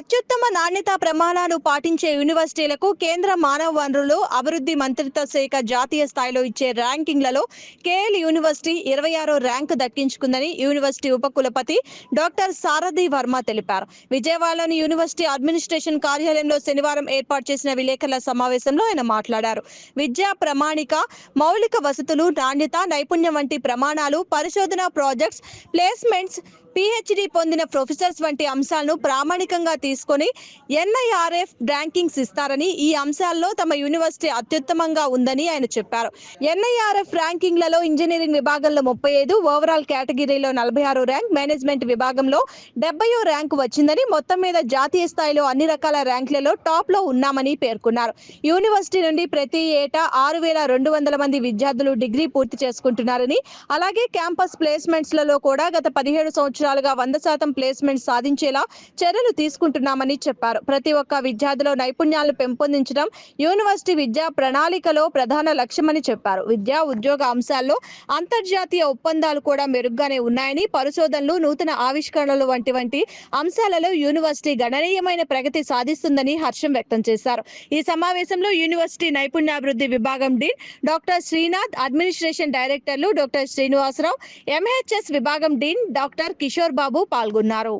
అత్యుత్తమ నాణ్యతా ప్రమాణాలు పాటించే యూనివర్సిటీలకు కేంద్ర మానవ వనరులు అభివృద్ధి మంత్రిత్వ శాఖ జాతీయ స్థాయిలో ఇచ్చే ర్యాంకింగ్లలో కేఎల్ యూనివర్సిటీ 26వ ర్యాంకు దక్కించుకుందని యూనివర్సిటీ ఉపకులపతి డాక్టర్ సారథి వర్మ తెలిపారు. విజయవాడలోని యూనివర్సిటీ అడ్మినిస్ట్రేషన్ కార్యాలయంలో శనివారం ఏర్పాటు చేసిన విలేకరుల సమావేశంలో ఆయన మాట్లాడారు. విద్యా ప్రమాణిక, మౌలిక వసతులు, నాణ్యత, నైపుణ్యం వంటి ప్రమాణాలు, పరిశోధన ప్రాజెక్ట్స్, ప్లేస్మెంట్స్, పీహెచ్డీ పొందిన ప్రొఫెసర్స్ వంటి అంశాలను ప్రామాణికంగా తీసుకొని ఎన్ఐఆర్ఎఫ్ ర్యాంకింగ్స్ ఇస్తారని, ఈ అంశాల్లో తమ యూనివర్సిటీ అత్యుత్తమంగా ఉందని ఆయన చెప్పారు. ఎన్ఐఆర్ఎఫ్ ర్యాంకింగ్లలో ఇంజనీరింగ్ విభాగంలో 35, ఓవరాల్ కేటగిరీలో 46 ర్యాంక్, మేనేజ్మెంట్ విభాగంలో 70వ ర్యాంకు వచ్చిందని, మొత్తం మీద జాతీయ స్థాయిలో అన్ని రకాల ర్యాంకులలో టాప్లో ఉన్నామని పేర్కొన్నారు. యూనివర్సిటీ నుండి ప్రతి ఏటా 6,200 మంది విద్యార్థులు డిగ్రీ పూర్తి చేసుకుంటున్నారని, అలాగే క్యాంపస్ ప్లేస్మెంట్స్లలో కూడా గత 17 సంవత్సరాలుగా 100% ప్లేస్మెంట్ సాధించేలా చర్యలు తీసుకుంటున్నామని చెప్పారు. ప్రతి ఒక్క విద్యార్థిలో నైపుణ్యాలను పెంపొందించడం యూనివర్సిటీ విద్యా ప్రణాళికలో ప్రధాన లక్ష్యమని చెప్పారు. విద్యా, ఉద్యోగ అంశాల్లో అంతర్జాతీయ ఒప్పందాలు కూడా మెరుగ్గానే ఉన్నాయని, పరిశోధనలు, నూతన ఆవిష్కరణలు వంటి అంశాలలో యూనివర్సిటీ గణనీయమైన ప్రగతి సాధిస్తుందని హర్షం వ్యక్తం చేశారు. ఈ సమావేశంలో యూనివర్సిటీ నైపుణ్యాభివృద్ధి విభాగం డీన్ డాక్టర్ శ్రీనాథ్, అడ్మినిస్ట్రేషన్ డైరెక్టర్లు డాక్టర్ శ్రీనివాసరావు, ఎంహెచ్ఎస్ విభాగం డీన్ డాక్టర్ కిషోర్ బాబు పాల్గొన్నారు.